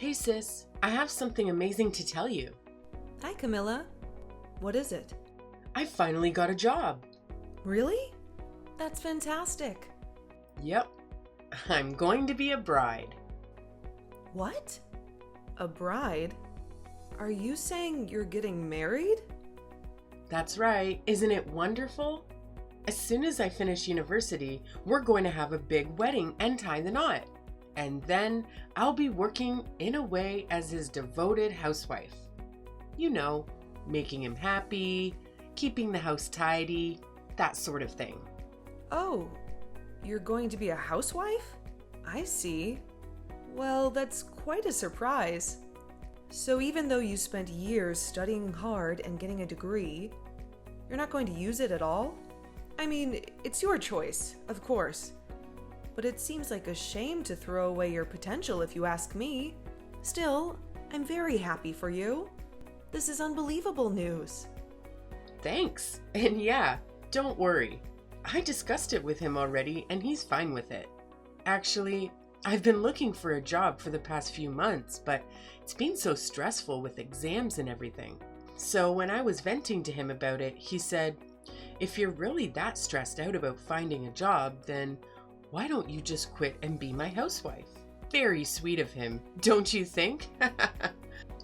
Hey sis, I have something amazing to tell you. Hi, Camilla. What is it? I finally got a job. Really? That's fantastic. Yep, I'm going to be a bride. What? A bride? Are you saying you're getting married? That's right, isn't it wonderful? As soon as I finish university, we're going to have a big wedding and tie the knot. And then I'll be working in a way as his devoted housewife. You know, making him happy, keeping the house tidy, that sort of thing. Oh, you're going to be a housewife? I see. Well, that's quite a surprise. So even though you spent years studying hard and getting a degree, you're not going to use it at all? I mean, it's your choice, of course. But it seems like a shame to throw away your potential if you ask me. Still, I'm very happy for you. This is unbelievable news. Thanks. And yeah, don't worry. I discussed it with him already and he's fine with it. Actually, I've been looking for a job for the past few months, but it's been so stressful with exams and everything. So when I was venting to him about it, he said, if you're really that stressed out about finding a job, then why don't you just quit and be my housewife? Very sweet of him, don't you think?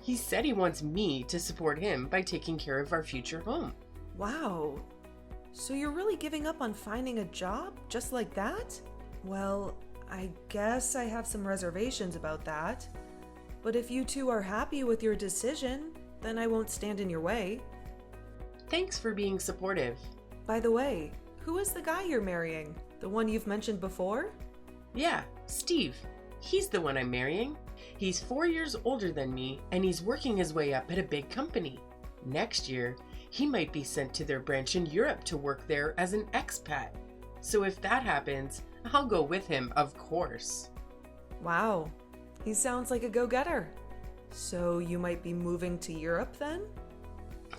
He said he wants me to support him by taking care of our future home. Wow. So you're really giving up on finding a job just like that? Well, I guess I have some reservations about that. But if you two are happy with your decision, then I won't stand in your way. Thanks for being supportive. By the way, who is the guy you're marrying? The one you've mentioned before? Yeah, Steve. He's the one I'm marrying. He's 4 years older than me, and he's working his way up at a big company. Next year, he might be sent to their branch in Europe to work there as an expat. So if that happens, I'll go with him, of course. Wow, he sounds like a go-getter. So you might be moving to Europe then?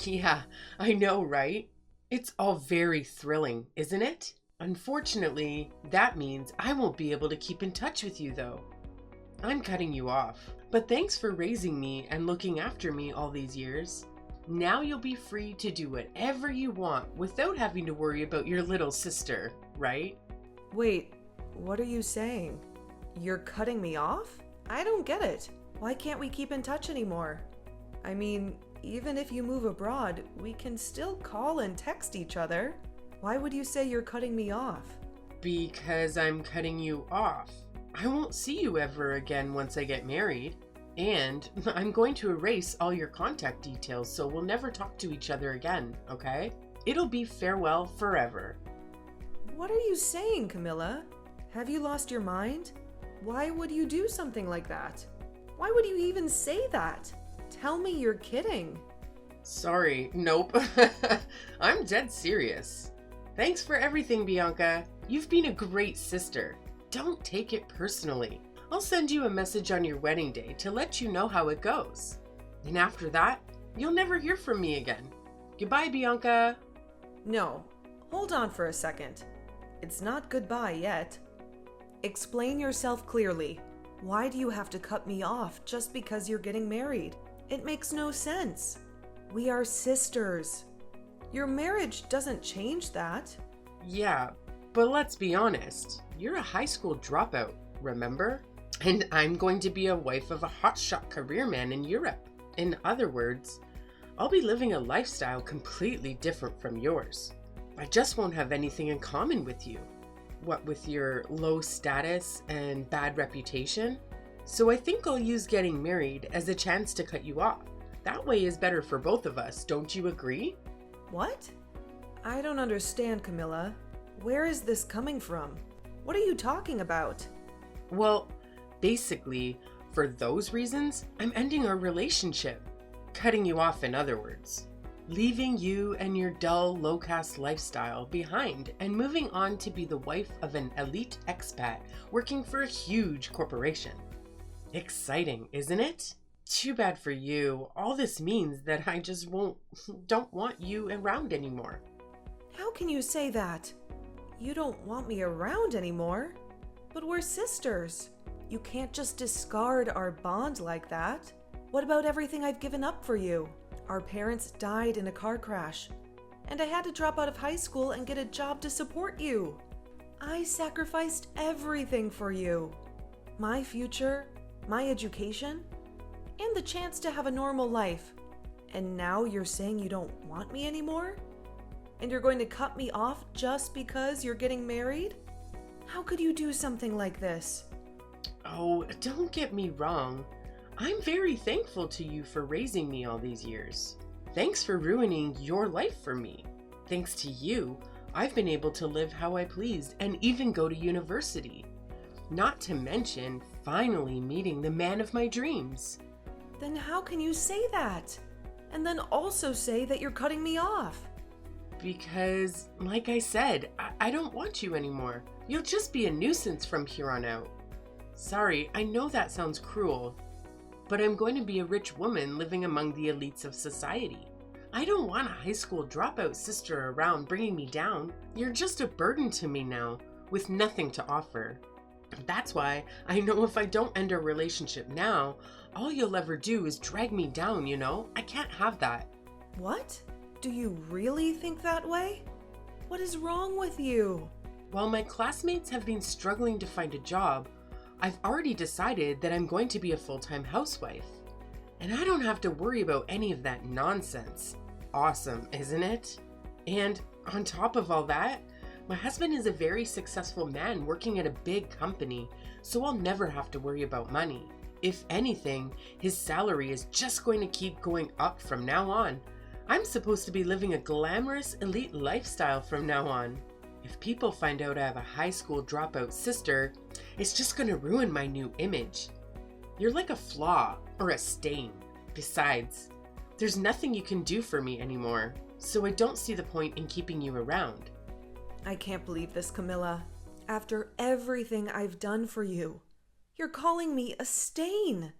Yeah, I know, right? It's all very thrilling, isn't it? Unfortunately, that means I won't be able to keep in touch with you, though. I'm cutting you off, but thanks for raising me and looking after me all these years. Now you'll be free to do whatever you want without having to worry about your little sister, right? Wait, what are you saying? You're cutting me off? I don't get it. Why can't we keep in touch anymore? I mean, even if you move abroad, we can still call and text each other. Why would you say you're cutting me off? Because I'm cutting you off. I won't see you ever again once I get married. And I'm going to erase all your contact details so we'll never talk to each other again, okay? It'll be farewell forever. What are you saying, Camilla? Have you lost your mind? Why would you do something like that? Why would you even say that? Tell me you're kidding. Sorry, nope. I'm dead serious. Thanks for everything, Bianca. You've been a great sister. Don't take it personally. I'll send you a message on your wedding day to let you know how it goes. And after that, you'll never hear from me again. Goodbye, Bianca. No, hold on for a second. It's not goodbye yet. Explain yourself clearly. Why do you have to cut me off just because you're getting married? It makes no sense. We are sisters. Your marriage doesn't change that. Yeah, but let's be honest. You're a high school dropout, remember? And I'm going to be a wife of a hotshot career man in Europe. In other words, I'll be living a lifestyle completely different from yours. I just won't have anything in common with you. What with your low status and bad reputation? So I think I'll use getting married as a chance to cut you off. That way is better for both of us, don't you agree? What? I don't understand, Camilla. Where is this coming from? What are you talking about? Well, basically, for those reasons, I'm ending our relationship. Cutting you off, in other words. Leaving you and your dull, low-caste lifestyle behind and moving on to be the wife of an elite expat working for a huge corporation. Exciting, isn't it? Too bad for you. All this means that I just don't want you around anymore. How can you say that? You don't want me around anymore? But we're sisters. You can't just discard our bond like that. What about everything I've given up for you? Our parents died in a car crash, and I had to drop out of high school and get a job to support you. I sacrificed everything for you. My future, my education, and the chance to have a normal life. And now you're saying you don't want me anymore? And you're going to cut me off just because you're getting married? How could you do something like this? Oh, don't get me wrong. I'm very thankful to you for raising me all these years. Thanks for ruining your life for me. Thanks to you, I've been able to live how I pleased and even go to university. Not to mention, finally meeting the man of my dreams. Then how can you say that? And then also say that you're cutting me off? Because, like I said, I don't want you anymore. You'll just be a nuisance from here on out. Sorry, I know that sounds cruel, but I'm going to be a rich woman living among the elites of society. I don't want a high school dropout sister around bringing me down. You're just a burden to me now, with nothing to offer. That's why I know if I don't end our relationship now, all you'll ever do is drag me down, you know? I can't have that. What? Do you really think that way? What is wrong with you? While my classmates have been struggling to find a job, I've already decided that I'm going to be a full-time housewife. And I don't have to worry about any of that nonsense. Awesome, isn't it? And on top of all that, my husband is a very successful man working at a big company, so I'll never have to worry about money. If anything, his salary is just going to keep going up from now on. I'm supposed to be living a glamorous, elite lifestyle from now on. If people find out I have a high school dropout sister, it's just going to ruin my new image. You're like a flaw or a stain. Besides, there's nothing you can do for me anymore, so I don't see the point in keeping you around. I can't believe this, Camilla. After everything I've done for you, you're calling me a stain.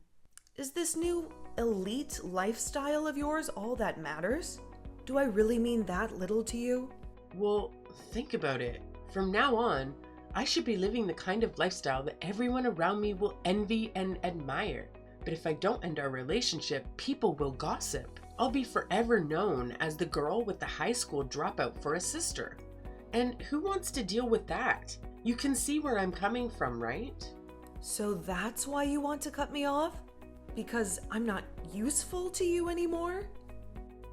Is this new elite lifestyle of yours all that matters? Do I really mean that little to you? Well, think about it. From now on, I should be living the kind of lifestyle that everyone around me will envy and admire. But if I don't end our relationship, people will gossip. I'll be forever known as the girl with the high school dropout for a sister. And who wants to deal with that? You can see where I'm coming from, right? So that's why you want to cut me off? Because I'm not useful to you anymore?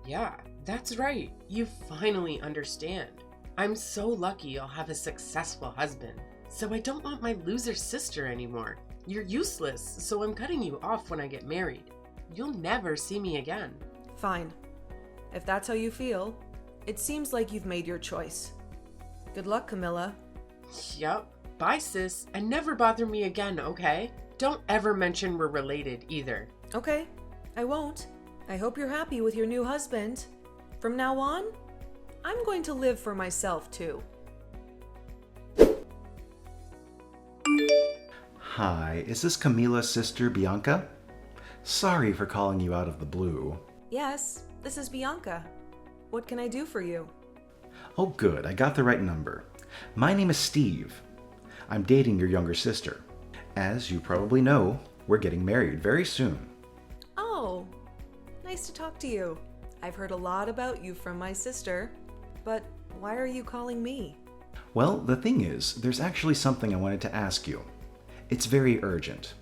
Yeah, that's right. You finally understand. I'm so lucky I'll have a successful husband. So I don't want my loser sister anymore. You're useless, so I'm cutting you off when I get married. You'll never see me again. Fine. If that's how you feel, it seems like you've made your choice. Good luck, Camilla. Yup. Bye, sis, and never bother me again, okay? Don't ever mention we're related either. Okay, I won't. I hope you're happy with your new husband. From now on, I'm going to live for myself too. Hi, is this Camila's sister, Bianca? Sorry for calling you out of the blue. Yes, this is Bianca. What can I do for you? Oh good, I got the right number. My name is Steve. I'm dating your younger sister. As you probably know, we're getting married very soon. Oh, nice to talk to you. I've heard a lot about you from my sister, but why are you calling me? Well, the thing is, there's actually something I wanted to ask you. It's very urgent.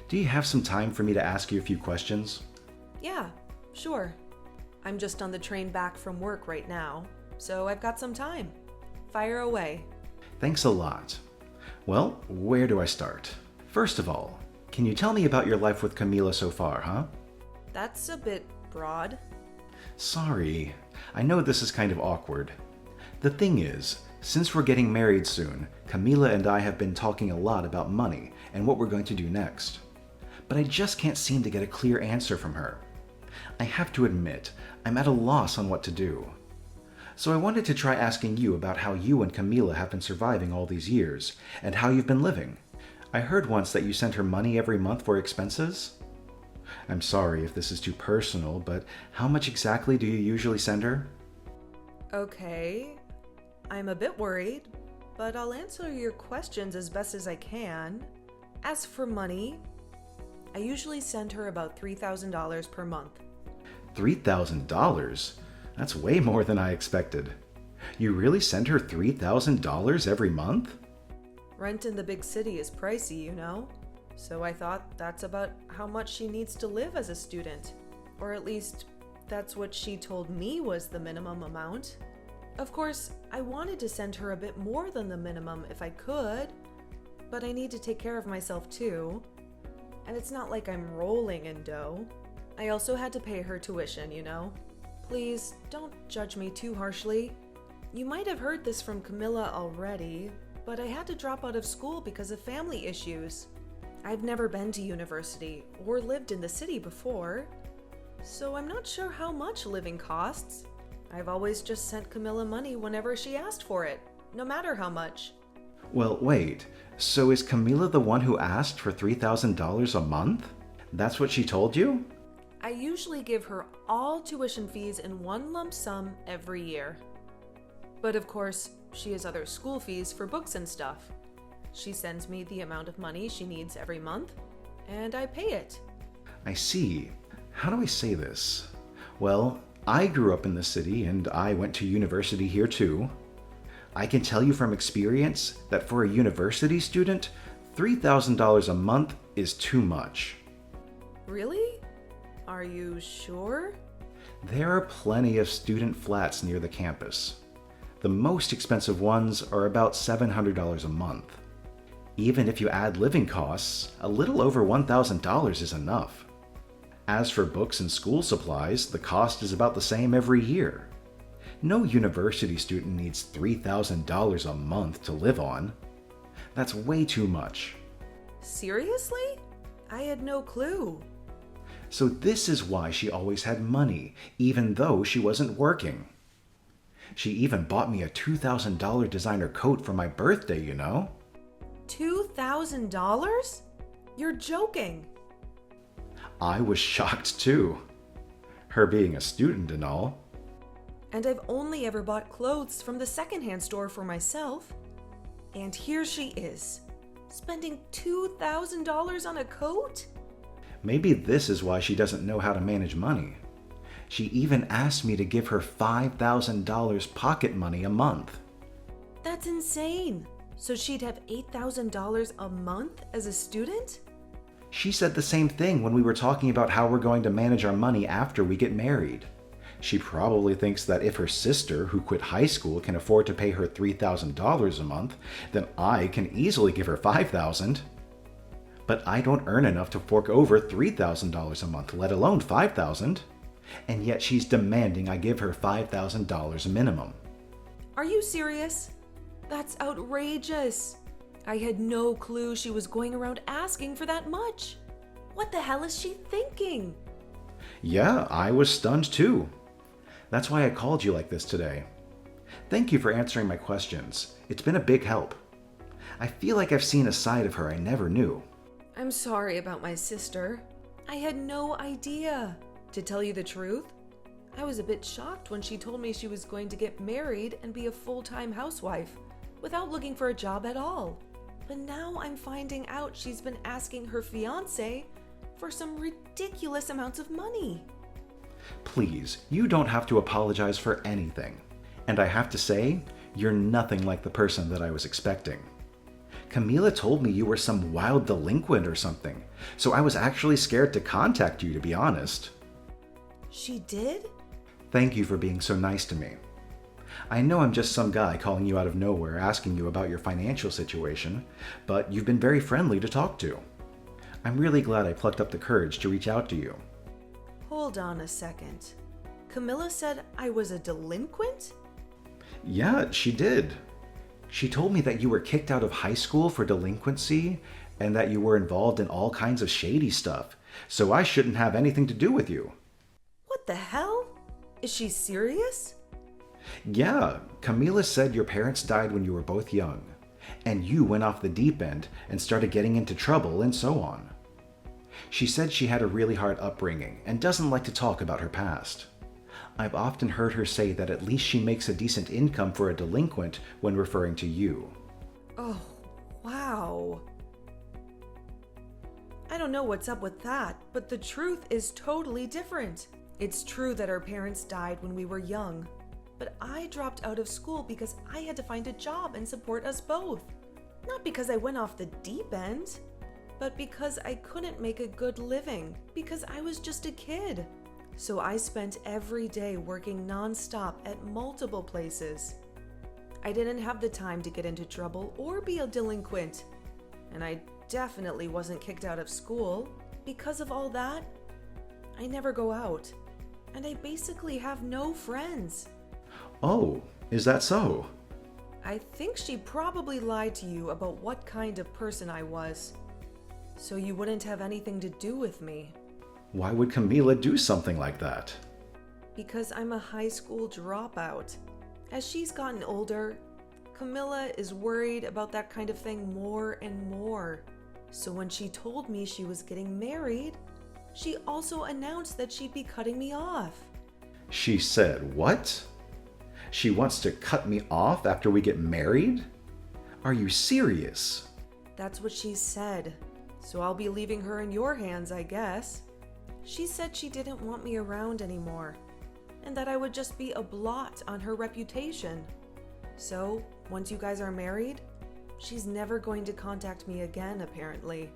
Do you have some time for me to ask you a few questions? Yeah, sure. I'm just on the train back from work right now, so I've got some time. Fire away. Thanks a lot. Well, where do I start? First of all, can you tell me about your life with Camila so far, huh? That's a bit broad. Sorry, I know this is kind of awkward. The thing is, since we're getting married soon, Camila and I have been talking a lot about money and what we're going to do next. But I just can't seem to get a clear answer from her. I have to admit, I'm at a loss on what to do. So I wanted to try asking you about how you and Camila have been surviving all these years, and how you've been living. I heard once that you sent her money every month for expenses. I'm sorry if this is too personal, but how much exactly do you usually send her? Okay, I'm a bit worried, but I'll answer your questions as best as I can. As for money, I usually send her about $3,000 per month. $3,000? That's way more than I expected. You really send her $3,000 every month? Rent in the big city is pricey, you know? So I thought that's about how much she needs to live as a student. Or at least, that's what she told me was the minimum amount. Of course, I wanted to send her a bit more than the minimum if I could, but I need to take care of myself too. And it's not like I'm rolling in dough. I also had to pay her tuition, you know? Please, don't judge me too harshly. You might have heard this from Camilla already, but I had to drop out of school because of family issues. I've never been to university or lived in the city before, so I'm not sure how much living costs. I've always just sent Camilla money whenever she asked for it, no matter how much. Well, wait. So is Camila the one who asked for $3,000 a month? That's what she told you? I usually give her all tuition fees in one lump sum every year. But of course, she has other school fees for books and stuff. She sends me the amount of money she needs every month, and I pay it. I see. How do I say this? Well, I grew up in the city and I went to university here too. I can tell you from experience that for a university student, $3,000 a month is too much. Really? Are you sure? There are plenty of student flats near the campus. The most expensive ones are about $700 a month. Even if you add living costs, a little over $1,000 is enough. As for books and school supplies, the cost is about the same every year. No university student needs $3,000 a month to live on. That's way too much. Seriously? I had no clue. So this is why she always had money, even though she wasn't working. She even bought me a $2,000 designer coat for my birthday, you know? $2,000? You're joking. I was shocked too. Her being a student and all. And I've only ever bought clothes from the secondhand store for myself. And here she is, spending $2,000 on a coat? Maybe this is why she doesn't know how to manage money. She even asked me to give her $5,000 pocket money a month. That's insane. So she'd have $8,000 a month as a student? She said the same thing when we were talking about how we're going to manage our money after we get married. She probably thinks that if her sister, who quit high school, can afford to pay her $3,000 a month, then I can easily give her $5,000. But I don't earn enough to fork over $3,000 a month, let alone $5,000. And yet she's demanding I give her $5,000 minimum. Are you serious? That's outrageous. I had no clue she was going around asking for that much. What the hell is she thinking? Yeah, I was stunned too. That's why I called you like this today. Thank you for answering my questions. It's been a big help. I feel like I've seen a side of her I never knew. I'm sorry about my sister. I had no idea. To tell you the truth, I was a bit shocked when she told me she was going to get married and be a full-time housewife without looking for a job at all. But now I'm finding out she's been asking her fiancé for some ridiculous amounts of money. Please, you don't have to apologize for anything. And I have to say, you're nothing like the person that I was expecting. Camila told me you were some wild delinquent or something, so I was actually scared to contact you, to be honest. She did? Thank you for being so nice to me. I know I'm just some guy calling you out of nowhere asking you about your financial situation, but you've been very friendly to talk to. I'm really glad I plucked up the courage to reach out to you. Hold on a second. Camilla said I was a delinquent? Yeah, she did. She told me that you were kicked out of high school for delinquency and that you were involved in all kinds of shady stuff, so I shouldn't have anything to do with you. What the hell? Is she serious? Yeah, Camila said your parents died when you were both young, and you went off the deep end and started getting into trouble and so on. She said she had a really hard upbringing and doesn't like to talk about her past. I've often heard her say that at least she makes a decent income for a delinquent when referring to you. Oh, wow. don't know what's up with that, but the truth is totally different. It's true that our parents died when we were young, but I dropped out of school because I had to find a job and support us both. Not because I went off the deep end, but because I couldn't make a good living, because I was just a kid. So I spent every day working nonstop at multiple places. I didn't have the time to get into trouble or be a delinquent. And I definitely wasn't kicked out of school. Because of all that, I never go out. And I basically have no friends. Oh, is that so? I think she probably lied to you about what kind of person I was. So you wouldn't have anything to do with me. Why would Camila do something like that? Because I'm a high school dropout. As she's gotten older, Camilla is worried about that kind of thing more and more. So when she told me she was getting married, she also announced that she'd be cutting me off. She said what? She wants to cut me off after we get married? Are you serious? That's what she said. So I'll be leaving her in your hands, I guess. She said she didn't want me around anymore, and that I would just be a blot on her reputation. So, once you guys are married, she's never going to contact me again, apparently.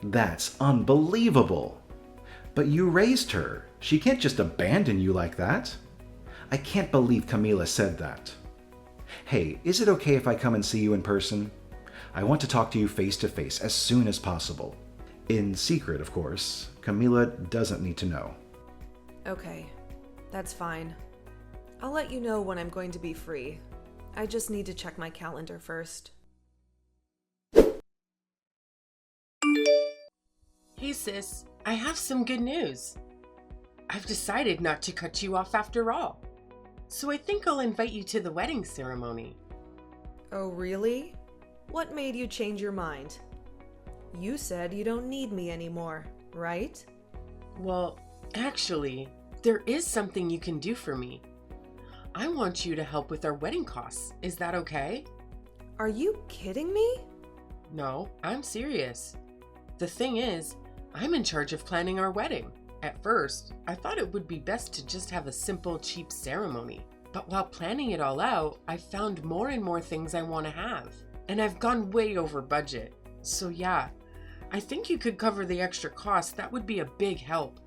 That's unbelievable. But you raised her. She can't just abandon you like that. I can't believe Camila said that. Hey, is it okay if I come and see you in person? I want to talk to you face to face as soon as possible. In secret, of course. Camila doesn't need to know. Okay, that's fine. I'll let you know when I'm going to be free. I just need to check my calendar first. Hey sis, I have some good news. I've decided not to cut you off after all. So I think I'll invite you to the wedding ceremony. Oh, really? What made you change your mind? You said you don't need me anymore, right? Well, actually, there is something you can do for me. I want you to help with our wedding costs. Is that okay? Are you kidding me? No, I'm serious. The thing is, I'm in charge of planning our wedding. At first, I thought it would be best to just have a simple, cheap ceremony. But while planning it all out, I found more and more things I want to have. And I've gone way over budget. So yeah, I think you could cover the extra cost. That would be a big help.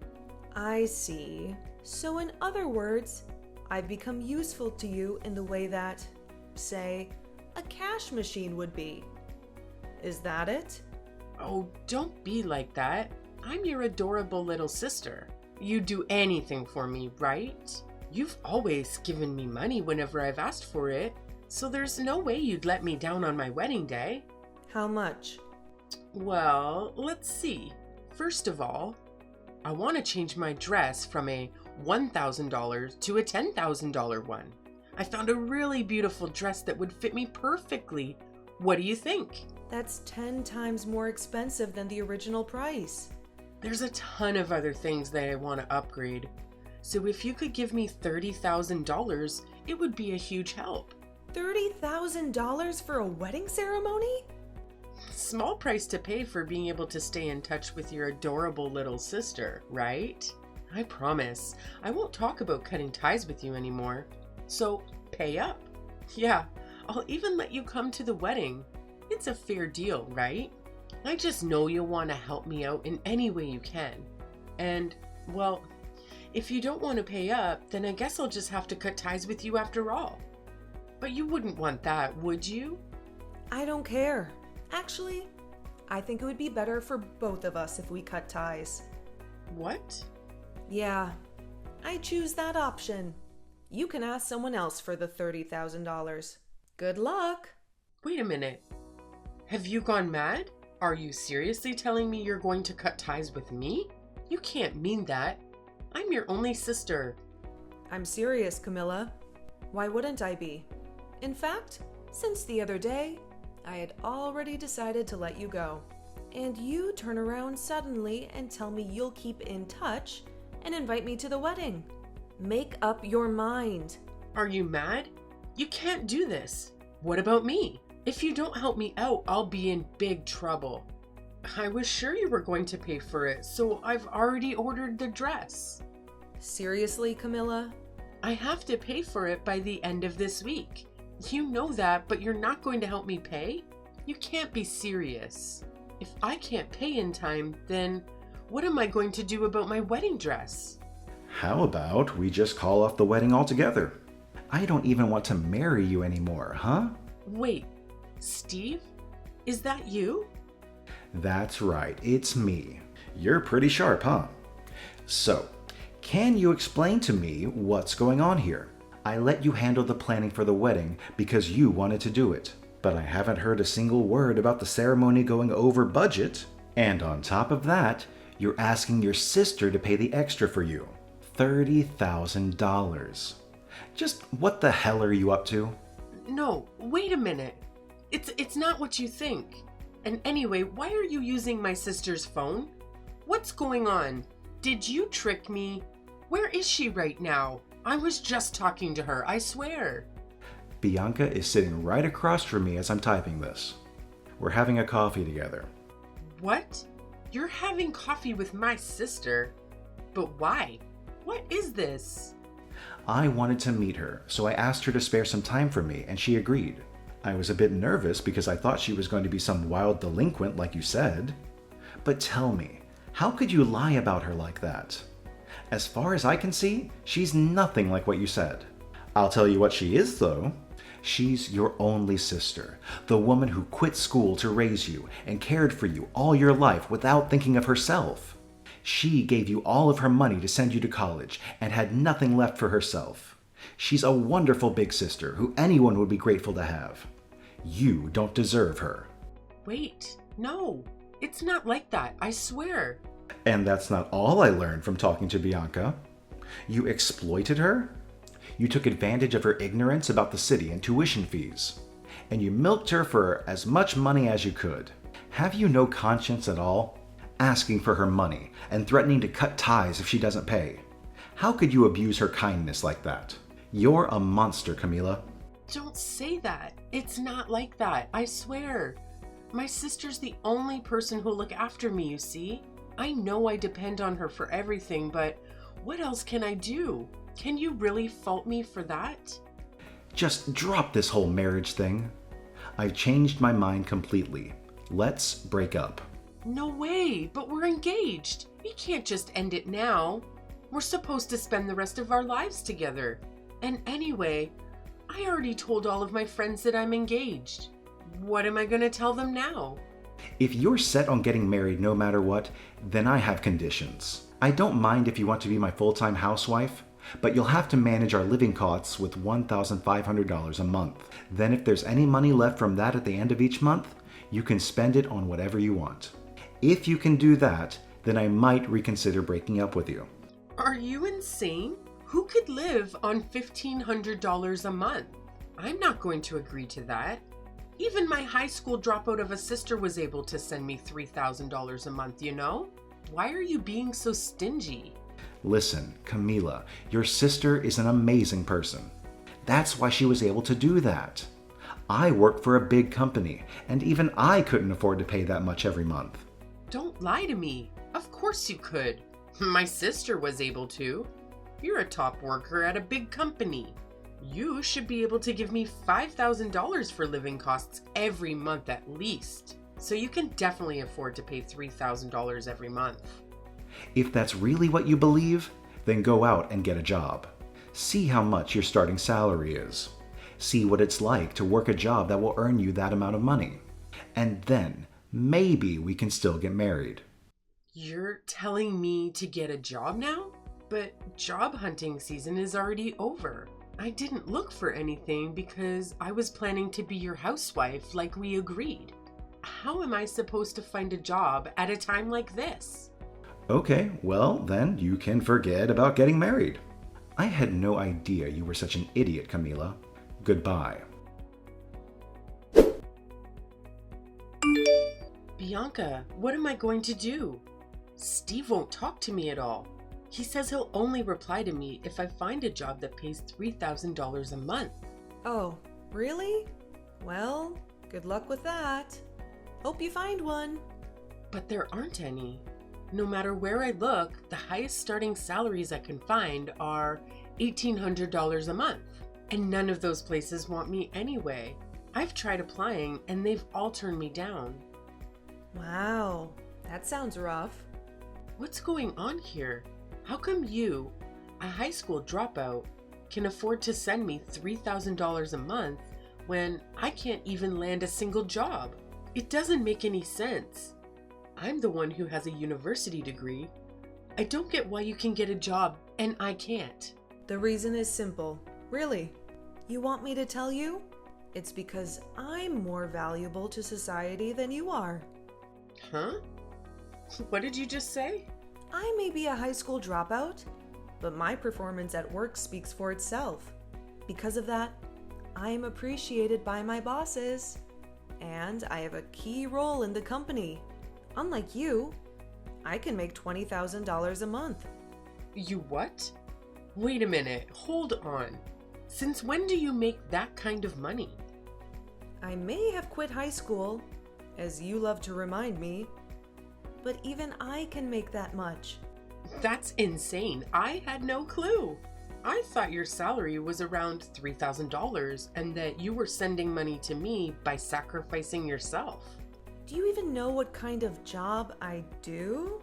I see. So in other words, I've become useful to you in the way that, say, a cash machine would be. Is that it? Oh, don't be like that. I'm your adorable little sister. You'd do anything for me, right? You've always given me money whenever I've asked for it, so there's no way you'd let me down on my wedding day. How much? Well, let's see. First of all, I want to change my dress from a $1,000 to a $10,000 one. I found a really beautiful dress that would fit me perfectly. What do you think? That's 10 times more expensive than the original price. There's a ton of other things that I want to upgrade. So if you could give me $30,000, it would be a huge help. $30,000 for a wedding ceremony? Small price to pay for being able to stay in touch with your adorable little sister, right? I promise, I won't talk about cutting ties with you anymore. So pay up. Yeah, I'll even let you come to the wedding. It's a fair deal, right? I just know you'll want to help me out in any way you can. And, well, if you don't want to pay up, then I guess I'll just have to cut ties with you after all. But you wouldn't want that, would you? I don't care. Actually, I think it would be better for both of us if we cut ties. What? Yeah, I choose that option. You can ask someone else for the $30,000. Good luck. Wait a minute. Have you gone mad? Are you seriously telling me you're going to cut ties with me? You can't mean that. I'm your only sister. I'm serious, Camilla. Why wouldn't I be? In fact, since the other day, I had already decided to let you go. And you turn around suddenly and tell me you'll keep in touch and invite me to the wedding. Make up your mind. Are you mad? You can't do this. What about me? If you don't help me out, I'll be in big trouble. I was sure you were going to pay for it, so I've already ordered the dress. Seriously, Camilla? I have to pay for it by the end of this week. You know that, but you're not going to help me pay? You can't be serious. If I can't pay in time, then what am I going to do about my wedding dress? How about we just call off the wedding altogether? I don't even want to marry you anymore, huh? Wait, Steve? Is that you? That's right, it's me. You're pretty sharp, huh? So, can you explain to me what's going on here? I let you handle the planning for the wedding because you wanted to do it, but I haven't heard a single word about the ceremony going over budget. And on top of that, you're asking your sister to pay the extra for you. $30,000. Just what the hell are you up to? No, wait a minute. It's not what you think. And anyway, why are you using my sister's phone? What's going on? Did you trick me? Where is she right now? I was just talking to her, I swear. Bianca is sitting right across from me as I'm typing this. We're having a coffee together. What? You're having coffee with my sister? But why? What is this? I wanted to meet her, so I asked her to spare some time for me, and she agreed. I was a bit nervous because I thought she was going to be some wild delinquent like you said. But tell me, how could you lie about her like that? As far as I can see, she's nothing like what you said. I'll tell you what she is, though. She's your only sister, the woman who quit school to raise you and cared for you all your life without thinking of herself. She gave you all of her money to send you to college and had nothing left for herself. She's a wonderful big sister who anyone would be grateful to have. You don't deserve her. Wait, no, it's not like that, I swear. And that's not all I learned from talking to Bianca. You exploited her. You took advantage of her ignorance about the city and tuition fees. And you milked her for as much money as you could. Have you no conscience at all? Asking for her money and threatening to cut ties if she doesn't pay. How could you abuse her kindness like that? You're a monster, Camila. Don't say that. It's not like that, I swear. My sister's the only person who'll look after me, you see? I know I depend on her for everything, but what else can I do? Can you really fault me for that? Just drop this whole marriage thing. I've changed my mind completely. Let's break up. No way, but we're engaged. We can't just end it now. We're supposed to spend the rest of our lives together. And anyway, I already told all of my friends that I'm engaged. What am I going to tell them now? If you're set on getting married no matter what, then I have conditions. I don't mind if you want to be my full-time housewife, but you'll have to manage our living costs with $1,500 a month. Then if there's any money left from that at the end of each month, you can spend it on whatever you want. If you can do that, then I might reconsider breaking up with you. Are you insane? Who could live on $1,500 a month? I'm not going to agree to that. Even my high school dropout of a sister was able to send me $3,000 a month, you know? Why are you being so stingy? Listen, Camila, your sister is an amazing person. That's why she was able to do that. I work for a big company, and even I couldn't afford to pay that much every month. Don't lie to me. Of course you could. My sister was able to. You're a top worker at a big company. You should be able to give me $5,000 for living costs every month at least. So you can definitely afford to pay $3,000 every month. If that's really what you believe, then go out and get a job. See how much your starting salary is. See what it's like to work a job that will earn you that amount of money. And then maybe we can still get married. You're telling me to get a job now? But job hunting season is already over. I didn't look for anything because I was planning to be your housewife like we agreed. How am I supposed to find a job at a time like this? Okay, well then you can forget about getting married. I had no idea you were such an idiot, Camila. Goodbye. Bianca, what am I going to do? Steve won't talk to me at all. He says he'll only reply to me if I find a job that pays $3,000 a month. Oh, really? Well, good luck with that. Hope you find one. But there aren't any. No matter where I look, the highest starting salaries I can find are $1,800 a month. And none of those places want me anyway. I've tried applying and they've all turned me down. Wow, that sounds rough. What's going on here? How come you, a high school dropout, can afford to send me $3,000 a month when I can't even land a single job? It doesn't make any sense. I'm the one who has a university degree. I don't get why you can get a job and I can't. The reason is simple. Really. You want me to tell you? It's because I'm more valuable to society than you are. Huh? What did you just say? I may be a high school dropout, but my performance at work speaks for itself. Because of that, I am appreciated by my bosses, and I have a key role in the company. Unlike you, I can make $20,000 a month. You what? Wait a minute, hold on. Since when do you make that kind of money? I may have quit high school, as you love to remind me, but even I can make that much. That's insane. I had no clue. I thought your salary was around $3,000 and that you were sending money to me by sacrificing yourself. Do you even know what kind of job I do?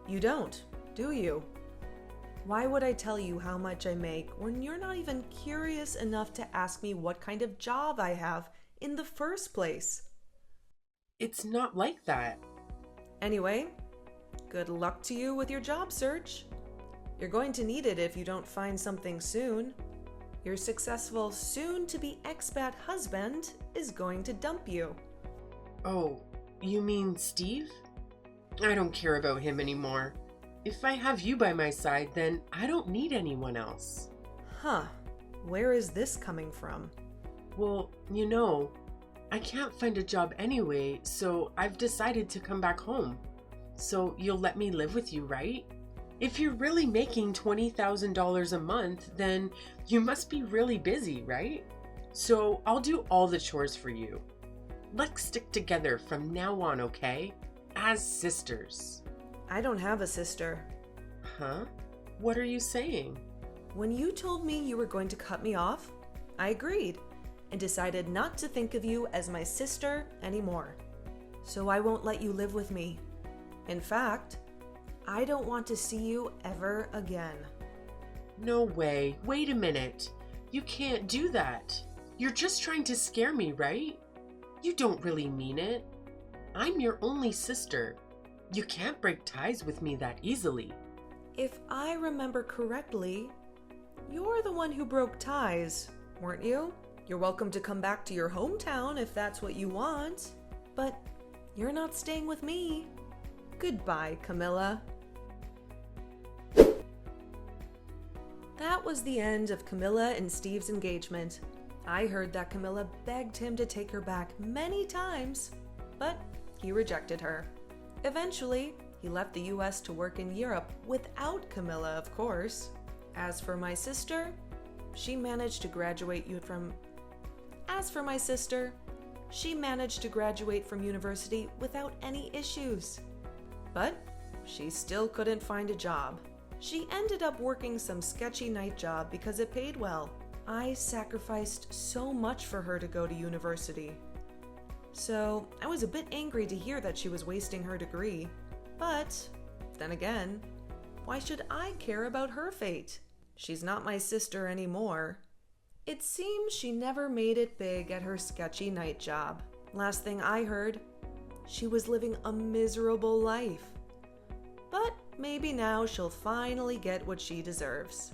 You don't, do you? Why would I tell you how much I make when you're not even curious enough to ask me what kind of job I have in the first place? It's not like that. Anyway, good luck to you with your job search. You're going to need it if you don't find something soon. Your successful soon-to-be expat husband is going to dump you. Oh, you mean Steve? I don't care about him anymore. If I have you by my side, then I don't need anyone else. Huh, where is this coming from? Well, I can't find a job anyway, so I've decided to come back home. So you'll let me live with you, right? If you're really making $20,000 a month, then you must be really busy, right? So I'll do all the chores for you. Let's stick together from now on, okay? As sisters. I don't have a sister. Huh? What are you saying? When you told me you were going to cut me off, I agreed and decided not to think of you as my sister anymore. So I won't let you live with me. In fact, I don't want to see you ever again. No way. Wait a minute. You can't do that. You're just trying to scare me, right? You don't really mean it. I'm your only sister. You can't break ties with me that easily. If I remember correctly, you're the one who broke ties, weren't you? You're welcome to come back to your hometown if that's what you want, but you're not staying with me. Goodbye, Camilla. That was the end of Camilla and Steve's engagement. I heard that Camilla begged him to take her back many times, but he rejected her. Eventually, he left the US to work in Europe without Camilla, of course. As for my sister, she managed to graduate from university without any issues. But she still couldn't find a job. She ended up working some sketchy night job because it paid well. I sacrificed so much for her to go to university. So I was a bit angry to hear that she was wasting her degree. But then again, why should I care about her fate? She's not my sister anymore. It seems she never made it big at her sketchy night job. Last thing I heard, she was living a miserable life. But maybe now she'll finally get what she deserves.